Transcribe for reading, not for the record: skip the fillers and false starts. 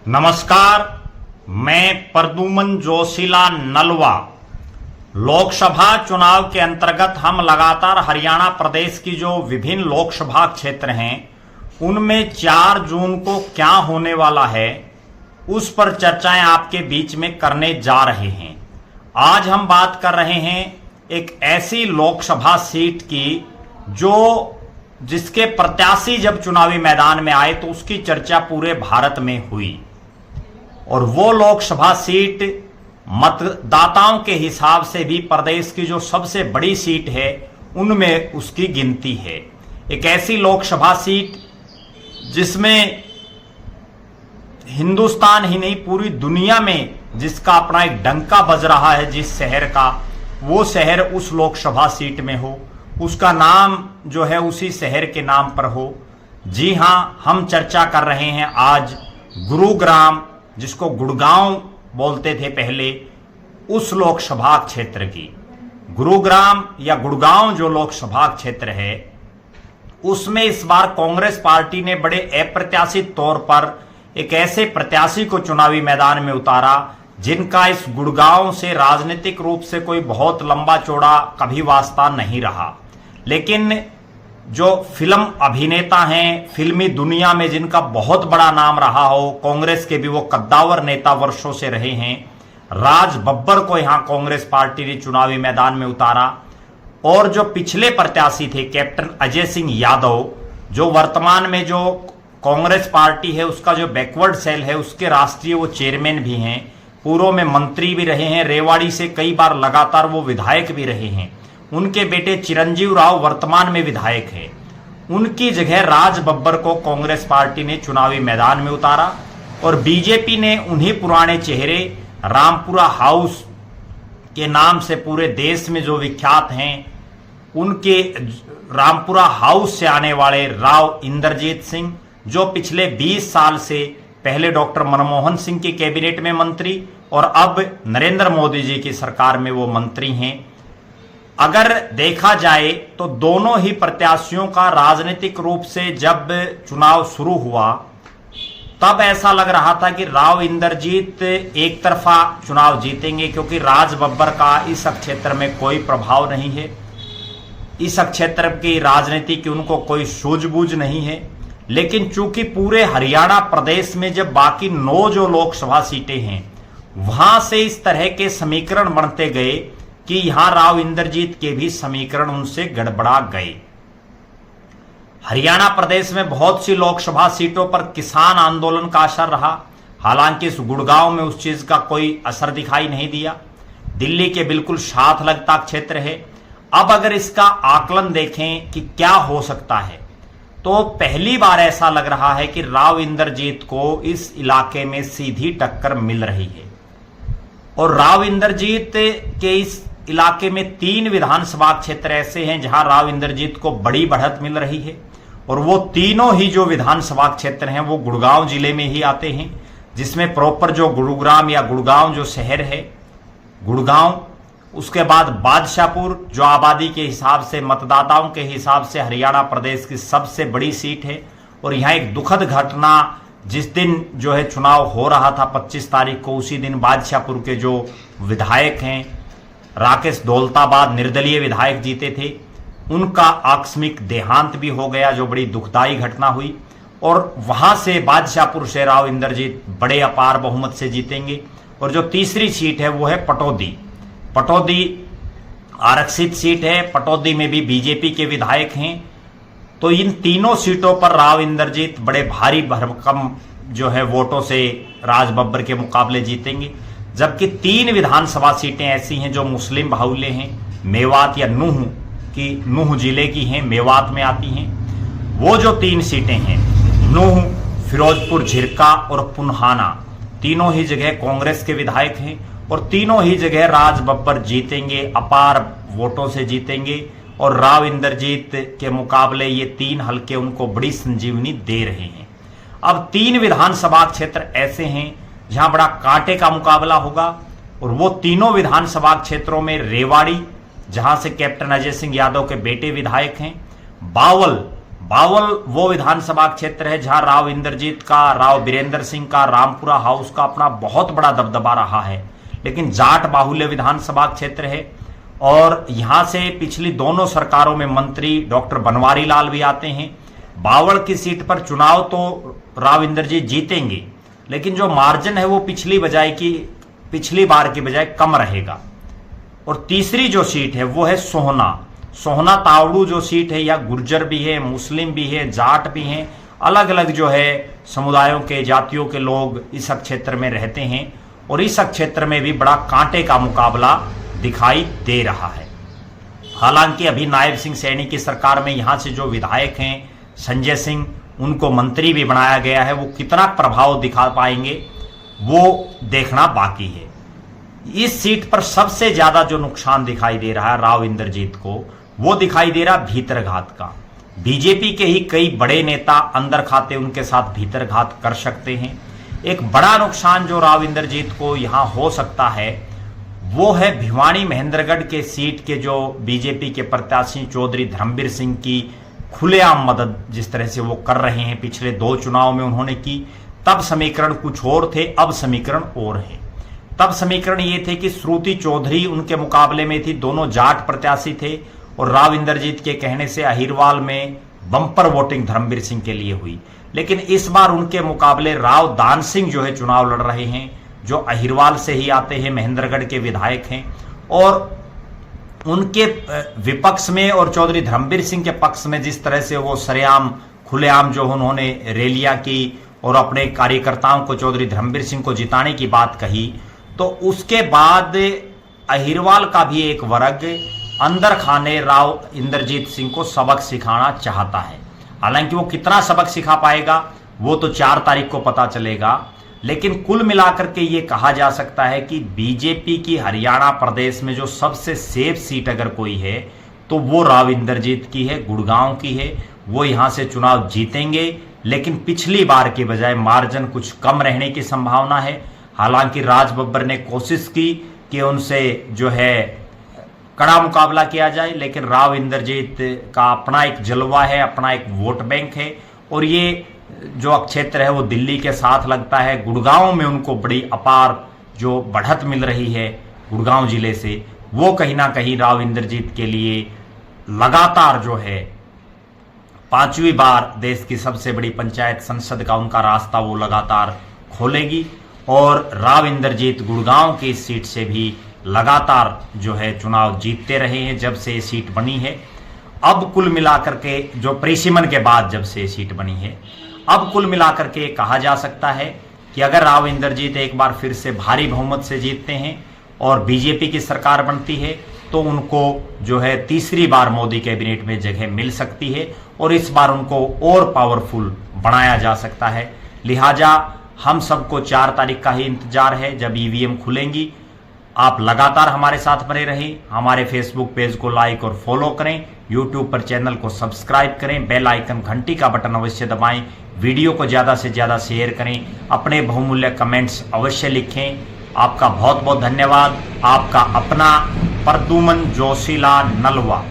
नमस्कार, मैं प्रद्युमन जोशीला नलवा। लोकसभा चुनाव के अंतर्गत हम लगातार हरियाणा प्रदेश की जो विभिन्न लोकसभा क्षेत्र हैं उनमें 4 जून को क्या होने वाला है उस पर चर्चाएं आपके बीच में करने जा रहे हैं। आज हम बात कर रहे हैं एक ऐसी लोकसभा सीट की जिसके प्रत्याशी जब चुनावी मैदान में आए तो उसकी चर्चा पूरे भारत में हुई और वो लोकसभा सीट मतदाताओं के हिसाब से भी प्रदेश की जो सबसे बड़ी सीट है उनमें उसकी गिनती है। एक ऐसी लोकसभा सीट जिसमें हिंदुस्तान ही नहीं पूरी दुनिया में जिसका अपना एक डंका बज रहा है, जिस शहर का, वो शहर उस लोकसभा सीट में हो, उसका नाम जो है उसी शहर के नाम पर हो। जी हां, हम चर्चा कर रहे हैं आज गुरुग्राम, जिसको गुड़गांव बोलते थे पहले, उस लोकसभा क्षेत्र की। गुरुग्राम या गुड़गांव जो लोकसभा क्षेत्र है उसमें इस बार कांग्रेस पार्टी ने बड़े अप्रत्याशित तौर पर एक ऐसे प्रत्याशी को चुनावी मैदान में उतारा जिनका इस गुड़गांव से राजनीतिक रूप से कोई बहुत लंबा चौड़ा कभी वास्ता नहीं रहा, लेकिन जो फिल्म अभिनेता हैं, फिल्मी दुनिया में जिनका बहुत बड़ा नाम रहा हो, कांग्रेस के भी वो कद्दावर नेता वर्षों से रहे हैं, राज बब्बर को यहां कांग्रेस पार्टी ने चुनावी मैदान में उतारा। और जो पिछले प्रत्याशी थे कैप्टन अजय सिंह यादव, जो वर्तमान में जो कांग्रेस पार्टी है उसका जो बैकवर्ड सेल है उसके राष्ट्रीय वो चेयरमैन भी हैं, पूर्व में मंत्री भी रहे हैं, रेवाड़ी से कई बार लगातार वो विधायक भी रहे हैं। उनके बेटे चिरंजीव राव वर्तमान में विधायक हैं। उनकी जगह राज बब्बर को कांग्रेस पार्टी ने चुनावी मैदान में उतारा और बीजेपी ने उन्हीं पुराने चेहरे, रामपुरा हाउस के नाम से पूरे देश में जो विख्यात हैं, उनके रामपुरा हाउस से आने वाले राव इंद्रजीत सिंह, जो पिछले 20 साल से पहले डॉक्टर मनमोहन सिंह की कैबिनेट में मंत्री और अब नरेंद्र मोदी जी की सरकार में वो मंत्री हैं। अगर देखा जाए तो दोनों ही प्रत्याशियों का राजनीतिक रूप से जब चुनाव शुरू हुआ तब ऐसा लग रहा था कि राव इंद्रजीत एक तरफा चुनाव जीतेंगे, क्योंकि राज बब्बर का इस क्षेत्र में कोई प्रभाव नहीं है, इस क्षेत्र की राजनीति की उनको कोई सूझबूझ नहीं है। लेकिन चूंकि पूरे हरियाणा प्रदेश में जब बाकी 9 जो लोकसभा सीटें हैं वहां से इस तरह के समीकरण बनते गए कि यहां राव इंद्रजीत के भी समीकरण उनसे गड़बड़ा गए। हरियाणा प्रदेश में बहुत सी लोकसभा सीटों पर किसान आंदोलन का असर रहा, हालांकि इस गुड़गांव में उस चीज का कोई असर दिखाई नहीं दिया। दिल्ली के बिल्कुल साथ लगता क्षेत्र है। अब अगर इसका आकलन देखें कि क्या हो सकता है तो पहली बार ऐसा लग रहा है कि राव इंद्रजीत को इस इलाके में सीधी टक्कर मिल रही है। और राव इंद्रजीत के इस इलाके में 3 विधानसभा क्षेत्र ऐसे हैं जहां राव इंद्रजीत को बड़ी बढ़त मिल रही है और वो तीनों ही जो विधानसभा क्षेत्र हैं वो गुड़गांव जिले में ही आते हैं, जिसमें प्रॉपर जो गुरुग्राम या गुड़गांव जो शहर है गुड़गांव, उसके बाद बादशाहपुर जो आबादी के हिसाब से, मतदाताओं के हिसाब से हरियाणा प्रदेश की सबसे बड़ी सीट है। और यहाँ एक दुखद घटना, जिस दिन जो है चुनाव हो रहा था 25 तारीख को, उसी दिन बादशाहपुर के जो विधायक हैं राकेश दौलताबाद, निर्दलीय विधायक जीते थे, उनका आकस्मिक देहांत भी हो गया, जो बड़ी दुखदायी घटना हुई। और वहां से बादशाहपुर से राव इंद्रजीत बड़े अपार बहुमत से जीतेंगे। और जो तीसरी सीट है वो है पटौदी। पटौदी आरक्षित सीट है, पटौदी में भी बीजेपी के विधायक हैं। तो इन तीनों सीटों पर राव इंद्रजीत बड़े भारी भरकम जो है वोटों से राज बब्बर के मुकाबले जीतेंगे। जबकि 3 विधानसभा सीटें ऐसी हैं जो मुस्लिम बाहुल्य हैं, मेवात या नूह जिले की हैं, मेवात में आती हैं। वो जो 3 सीटें हैं, नूह, फिरोजपुर झिरका और पुन्हाना, तीनों ही जगह कांग्रेस के विधायक हैं और तीनों ही जगह राज बब्बर जीतेंगे, अपार वोटों से जीतेंगे। और राव इंद्रजीत के मुकाबले ये 3 हलके उनको बड़ी संजीवनी दे रहे हैं। अब 3 विधानसभा क्षेत्र ऐसे हैं जहां बड़ा कांटे का मुकाबला होगा और वो तीनों विधानसभा क्षेत्रों में रेवाड़ी, जहां से कैप्टन अजय सिंह यादव के बेटे विधायक हैं, बावल, बावल वो विधानसभा क्षेत्र है जहां राव इंद्रजीत का, राव बीरेंद्र सिंह का, रामपुरा हाउस का अपना बहुत बड़ा दबदबा रहा है, लेकिन जाट बाहुल्य विधानसभा क्षेत्र है। और यहां से पिछली दोनों सरकारों में मंत्री डॉक्टर बनवारी लाल भी आते हैं। बावल की सीट पर चुनाव तो राव इंद्रजीत जीतेंगे, लेकिन जो मार्जिन है वो पिछली बार की बजाय कम रहेगा। और तीसरी जो सीट है वो है सोहना तावड़ू जो सीट है, या गुर्जर भी है, मुस्लिम भी है, जाट भी हैं, अलग अलग जो है समुदायों के, जातियों के लोग इस क्षेत्र में रहते हैं। और इस क्षेत्र में भी बड़ा कांटे का मुकाबला दिखाई दे रहा है। हालांकि अभी नायब सिंह सैनी की सरकार में यहां से जो विधायक हैं संजय सिंह, उनको मंत्री भी बनाया गया है, वो कितना प्रभाव दिखा पाएंगे वो देखना बाकी है। इस सीट पर सबसे ज्यादा जो नुकसान दिखाई दे रहा है राव इंद्रजीत को, वो दिखाई दे रहा भीतरघात का। बीजेपी के ही कई बड़े नेता अंदर खाते उनके साथ भीतरघात कर सकते हैं। एक बड़ा नुकसान जो राव इंद्रजीत को यहां हो सकता है वो है भिवानी महेंद्रगढ़ के सीट के जो बीजेपी के प्रत्याशी चौधरी धर्मवीर सिंह की खुलेआम मदद जिस तरह से वो कर रहे हैं, पिछले 2 चुनाव में उन्होंने की, तब समीकरण कुछ और थे, अब समीकरण और है। तब समीकरण ये थे कि श्रुति चौधरी उनके मुकाबले में थी, दोनों जाट प्रत्याशी थे, और राव इंद्रजीत के कहने से अहिरवाल में बंपर वोटिंग धर्मवीर सिंह के लिए हुई। लेकिन इस बार उनके मुकाबले राव दान सिंह जो है चुनाव लड़ रहे हैं, जो अहिरवाल से ही आते हैं, महेंद्रगढ़ के विधायक हैं, और उनके विपक्ष में और चौधरी धर्मवीर सिंह के पक्ष में जिस तरह से वो सरेआम खुलेआम जो उन्होंने रैलियां की और अपने कार्यकर्ताओं को चौधरी धर्मवीर सिंह को जिताने की बात कही, तो उसके बाद अहिरवाल का भी एक वर्ग अंदर खाने राव इंद्रजीत सिंह को सबक सिखाना चाहता है। हालांकि वो कितना सबक सिखा पाएगा वो तो 4 तारीख को पता चलेगा, लेकिन कुल मिलाकर के ये कहा जा सकता है कि बीजेपी की हरियाणा प्रदेश में जो सबसे सेफ सीट अगर कोई है तो वो राव इंद्रजीत की है, गुड़गांव की है। वो यहां से चुनाव जीतेंगे, लेकिन पिछली बार के बजाय मार्जिन कुछ कम रहने की संभावना है। हालांकि राज बब्बर ने कोशिश की कि उनसे जो है कड़ा मुकाबला किया जाए, लेकिन राव इंद्रजीत का अपना एक जलवा है, अपना एक वोट बैंक है, और ये जो क्षेत्र है वो दिल्ली के साथ लगता है। गुड़गांव में उनको बड़ी अपार जो बढ़त मिल रही है गुड़गांव जिले से, वो कहीं ना कहीं राव इंद्रजीत के लिए लगातार जो है 5वीं बार देश की सबसे बड़ी पंचायत संसद का उनका रास्ता वो लगातार खोलेगी। और राव इंद्रजीत गुड़गांव की सीट से भी लगातार जो है चुनाव जीतते रहे हैं जब से ये सीट बनी है। अब कुल मिलाकर के जो परिसीमन के बाद जब से ये सीट बनी है, अब कुल मिलाकर के कहा जा सकता है कि अगर राव इंद्रजीत एक बार फिर से भारी बहुमत से जीतते हैं और बीजेपी की सरकार बनती है, तो उनको जो है तीसरी बार मोदी कैबिनेट में जगह मिल सकती है और इस बार उनको और पावरफुल बनाया जा सकता है। लिहाजा हम सबको 4 तारीख का ही इंतजार है जब ईवीएम खुलेंगी। आप लगातार हमारे साथ बने रहें, हमारे फेसबुक पेज को लाइक और फॉलो करें, यूट्यूब पर चैनल को सब्सक्राइब करें, बेल आइकन घंटी का बटन अवश्य दबाएं, वीडियो को ज़्यादा से ज़्यादा शेयर करें, अपने बहुमूल्य कमेंट्स अवश्य लिखें। आपका बहुत बहुत धन्यवाद। आपका अपना प्रद्युमन जोशीला नलवा।